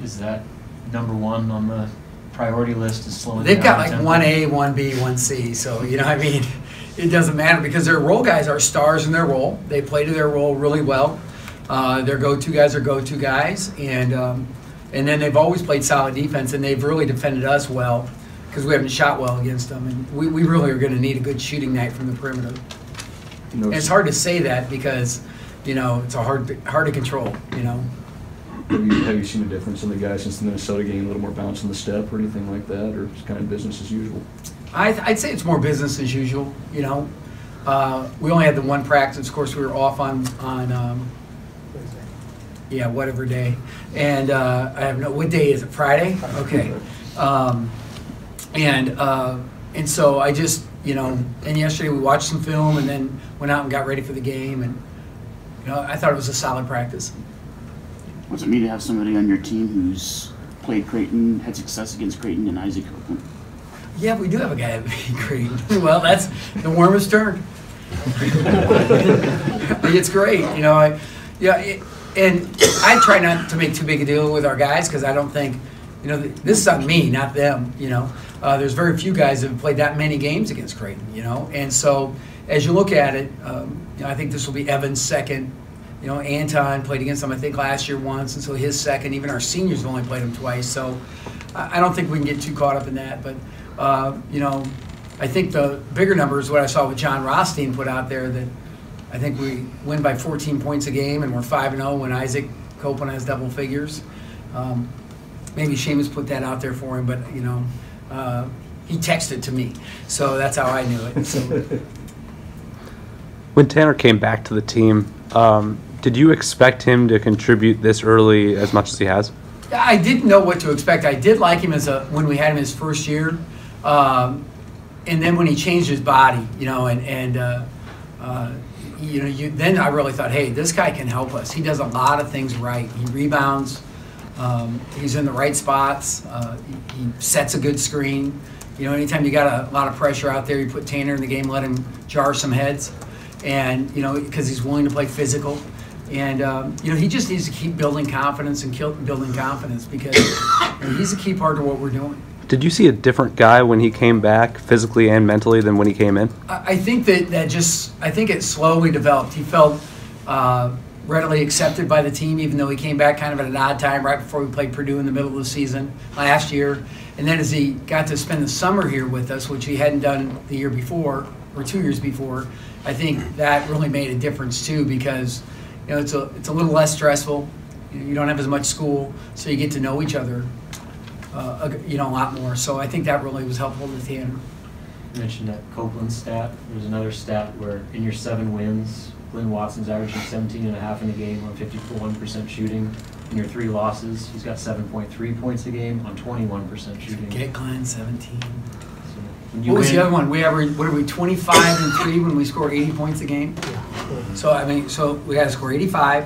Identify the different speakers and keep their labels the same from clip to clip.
Speaker 1: is that number one on the priority list is slowing
Speaker 2: They've
Speaker 1: down?
Speaker 2: got like 1A, 1B, 1C, so, you know, I mean, it doesn't matter because their role guys are stars in their role. They play to their role really well. Their go-to guys are go-to guys, and then they've always played solid defense, and they've really defended us well because we haven't shot well against them, and we really are going to need a good shooting night from the perimeter. And it's hard to say that because, you know, it's hard to control, you know.
Speaker 3: Have you seen a difference in the guys since the Minnesota game, a little more bounce in the step or anything like that, or it's kind of business as usual?
Speaker 2: I'd say it's more business as usual, you know. We only had the one practice. Of course, we were off on whatever day. And I have what day is it? Friday? Okay. And so I just, you know, and yesterday we watched some film and then went out and got ready for the game. And, you know, I thought it was a solid practice.
Speaker 4: What's it mean to have somebody on your team who's played Creighton, had success against Creighton, and Isaac Copeland?
Speaker 2: Yeah, we do have a guy that beat Creighton. Well, that's the worm has turned. It's great, you know. And I try not to make too big a deal with our guys because I don't think, you know, this is on me, not them. You know, there's very few guys that have played that many games against Creighton. You know, and so as you look at it, you know, I think this will be Evan's second. You know, Anton played against them, I think, last year once, and so his second. Even our seniors have only played him twice. So I don't think we can get too caught up in that. But, you know, I think the bigger number is what I saw with John Rothstein put out there, that I think we win by 14 points a game, and we're 5-0 when Isaac Copeland has double figures. Maybe Seamus put that out there for him, but, you know, he texted to me. So that's how I knew it. So.
Speaker 5: When Tanner came back to the team, did you expect him to contribute this early as much as he has?
Speaker 2: I didn't know what to expect. I did like him when we had him his first year, and then when he changed his body, you know, you know, then I really thought, hey, this guy can help us. He does a lot of things right. He rebounds. He's in the right spots. He sets a good screen. You know, anytime you got a lot of pressure out there, you put Tanner in the game, let him jar some heads, and you know, because he's willing to play physical. And, you know, he just needs to keep building confidence and building confidence because you know, he's a key part of what we're doing.
Speaker 5: Did you see a different guy when he came back, physically and mentally, than when he came in?
Speaker 2: I think I think it slowly developed. He felt readily accepted by the team, even though he came back kind of at an odd time right before we played Purdue in the middle of the season last year. And then as he got to spend the summer here with us, which he hadn't done the year before or 2 years before, I think that really made a difference too because, you know, it's a little less stressful. You don't have as much school, so you get to know each other, you know, a lot more. So I think that really was helpful to Tanner.
Speaker 1: You mentioned that Copeland stat. There's another stat where in your 7 wins, Glenn Watson's averaging 17.5 in a game on 51% shooting. In your 3 losses, he's got 7.3 points a game on 21% shooting.
Speaker 2: Get Glenn 17.
Speaker 1: What
Speaker 2: was the other one? We averaged, what are we, 25 and 3 when we score 80 points a game? Yeah. So, I mean, so we got to score 85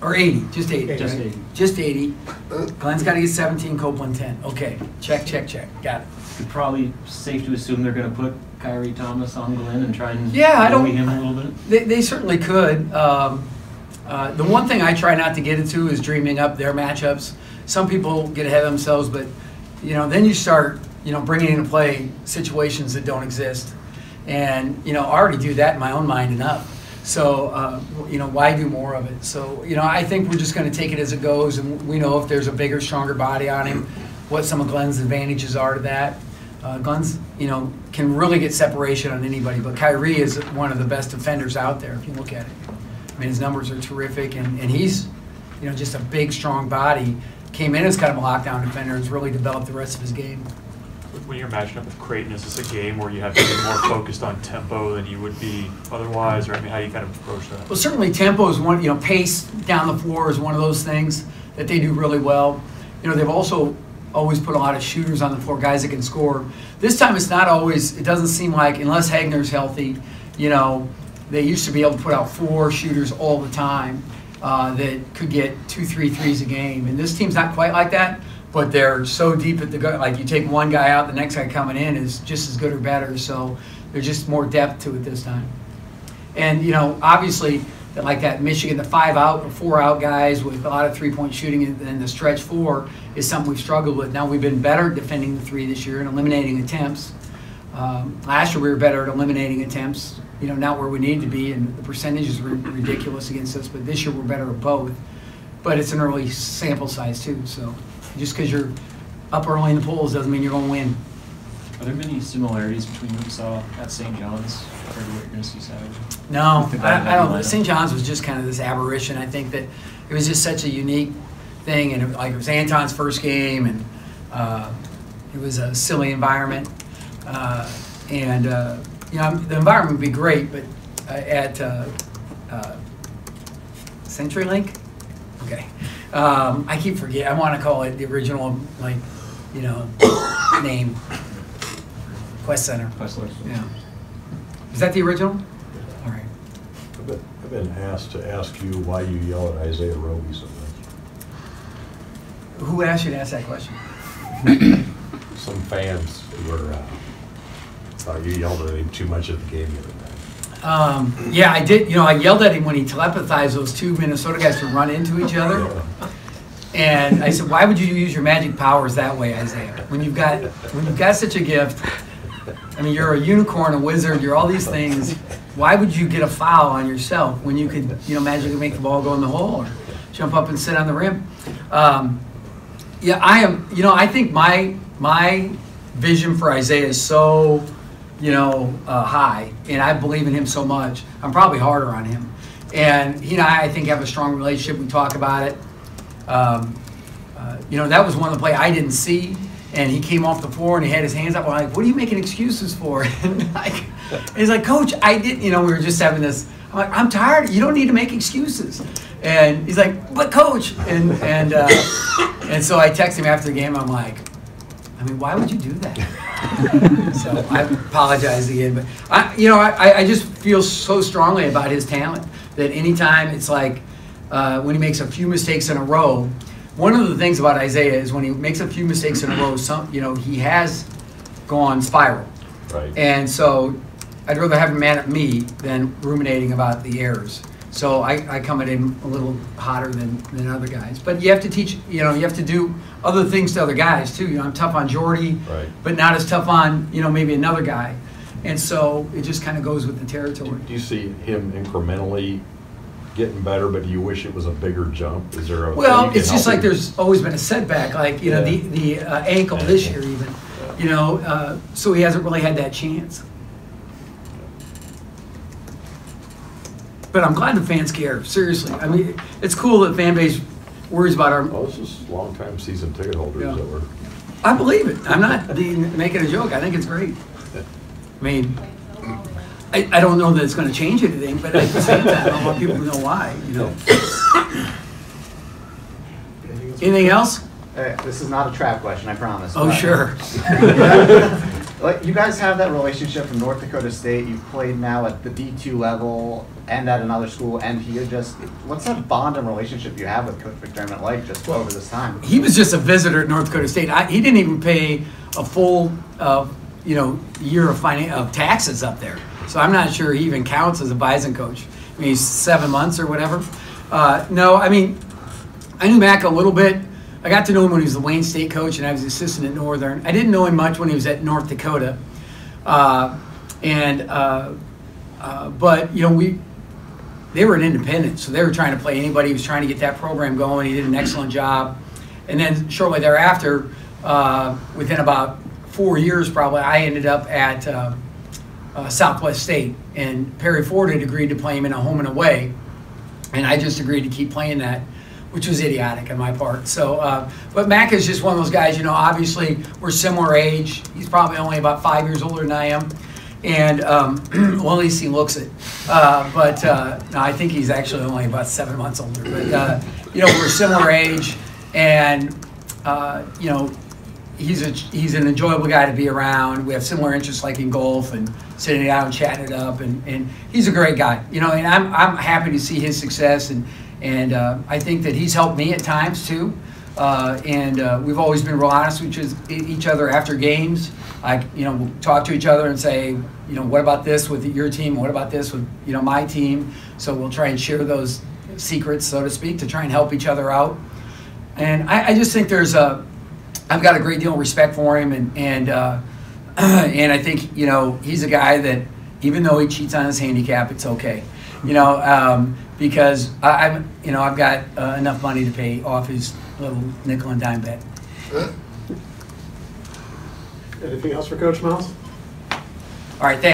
Speaker 2: or 80, just 80.
Speaker 1: Just
Speaker 2: right?
Speaker 1: 80.
Speaker 2: Just 80. Glenn's got to get 17, Copeland 10. Okay, check. Got it.
Speaker 1: It's probably safe to assume they're going to put Kyrie Thomas on Glenn and try and bully him a little bit.
Speaker 2: They certainly could. The one thing I try not to get into is dreaming up their matchups. Some people get ahead of themselves, but, you know, then you start, you know, bringing into play situations that don't exist. And, you know, I already do that in my own mind enough. So, you know, why do more of it? So, you know, I think we're just going to take it as it goes, and we know if there's a bigger, stronger body on him, what some of Glenn's advantages are to that. Glenn's, you know, can really get separation on anybody, but Kyrie is one of the best defenders out there if you look at it. I mean, his numbers are terrific, and he's, you know, just a big, strong body. Came in as kind of a lockdown defender and has really developed the rest of his game.
Speaker 6: When you're matching up with Creighton, is this a game where you have to be more focused on tempo than you would be otherwise, or I mean, how do you kind of approach that?
Speaker 2: Well, certainly tempo is one, you know, pace down the floor is one of those things that they do really well. You know, they've also always put a lot of shooters on the floor, guys that can score. This time it's not always, it doesn't seem like, unless Hagner's healthy, you know, they used to be able to put out 4 shooters all the time that could get 2-3 threes a game. And this team's not quite like that, but they're so deep at the gut. Like you take one guy out, the next guy coming in is just as good or better. So there's just more depth to it this time. And, you know, obviously like that Michigan, the 5-out or 4-out guys with a lot of three-point shooting, and the stretch 4 is something we've struggled with. Now we've been better at defending the 3 this year and eliminating attempts. Last year we were better at eliminating attempts, not where we need to be, and the percentages were ridiculous against us, but this year we're better at both. But it's an early sample size too, so just because you're up early in the polls doesn't mean you're going to win.
Speaker 1: Are there many similarities between what you saw at St. John's compared to what you're going to see Saturday?
Speaker 2: No,
Speaker 1: With the
Speaker 2: I don't.
Speaker 1: lineup?
Speaker 2: St. John's was just kind of this aberration. I think that it was just such a unique thing, and it was Anton's first game, and it was a silly environment. The environment would be great, but at CenturyLink, okay. I keep forgetting. I want to call it the original, name. Quest Center. Yeah. Is that the original? All right.
Speaker 7: I've been asked to ask you why you yell at Isaiah Roby so much.
Speaker 2: Who asked you to ask that question?
Speaker 7: Some fans were thought you yelled at him too much at the game the other night.
Speaker 2: Yeah, I did. I yelled at him when he telepathized those 2 Minnesota guys to run into each other. And I said, "Why would you use your magic powers that way, Isaiah? When you've got such a gift. I mean, you're a unicorn, a wizard. You're all these things. Why would you get a foul on yourself when you could, magically make the ball go in the hole or jump up and sit on the rim?" Yeah, I am. I think my vision for Isaiah is so, high, and I believe in him so much. I'm probably harder on him, and he and I think, have a strong relationship. We talk about it. That was one of the plays I didn't see, and he came off the floor and he had his hands up. I'm like, "What are you making excuses for?" And he's like, "Coach, I didn't." We were just having this. I'm like, "I'm tired. You don't need to make excuses." And he's like, "But coach," and so I text him after the game. I'm like, why would you do that? So I apologize again, but I just feel so strongly about his talent that anytime it's like when he makes a few mistakes in a row. One of the things about Isaiah is when he makes a few mistakes in a row, he has gone spiral.
Speaker 7: Right.
Speaker 2: And so I'd rather have him mad at me than ruminating about the errors. So I come at him a little hotter than other guys. But you have to teach, you have to do other things to other guys too. I'm tough on Jordy,
Speaker 7: Right.
Speaker 2: but not as tough on, maybe another guy. And so it just kind of goes with the territory.
Speaker 7: Do you see him incrementally getting better, but do you wish it was a bigger jump? Is there a
Speaker 2: Well, it's just like there's always been a setback, like,
Speaker 7: Yeah.
Speaker 2: the ankle this year even, so he hasn't really had that chance. But I'm glad the fans care, seriously. It's cool that the fan base worries about our,
Speaker 7: Oh, this is long-time season ticket holders
Speaker 2: Yeah.
Speaker 7: that were.
Speaker 2: I believe it. I'm not making a joke. I think it's great. I don't know that it's going to change anything, but at the same time, I want people to know why, Anything else?
Speaker 8: This is not a trap question, I promise.
Speaker 2: Oh,
Speaker 8: but-
Speaker 2: sure.
Speaker 8: Like, you guys have that relationship from North Dakota State. You've played now at the D2 level and at another school and here. What's that bond and relationship you have with Coach McDermott like just over this time?
Speaker 2: He was just a visitor at North Dakota State. He didn't even pay a full, year of taxes up there. So I'm not sure he even counts as a Bison coach. He's 7 months or whatever. No, I knew Mac a little bit. I got to know him when he was the Wayne State coach, and I was assistant at Northern. I didn't know him much when he was at North Dakota, but they were an independent, so they were trying to play anybody. He was trying to get that program going. He did an excellent job, and then shortly thereafter, within about 4 years probably, I ended up at Southwest State, and Perry Ford had agreed to play him in a home and away, and I just agreed to keep playing that, which was idiotic on my part. So, but Mac is just one of those guys, obviously we're similar age. He's probably only about 5 years older than I am. And, well, at least he looks it. No, I think he's actually only about 7 months older. But, we're similar age, and, he's an enjoyable guy to be around. We have similar interests like in golf and sitting down and chatting it up. And he's a great guy, and I'm happy to see his success. And I think that he's helped me at times too. We've always been real honest with each other after games. We'll talk to each other and say, what about this with your team? What about this with, my team? So we'll try and share those secrets, so to speak, to try and help each other out. And I just think I've got a great deal of respect for him, and I think, you know, he's a guy that even though he cheats on his handicap, it's okay, you know, because I've got enough money to pay off his little nickel and dime bet.
Speaker 9: Anything else for Coach Miles?
Speaker 2: All right, thanks.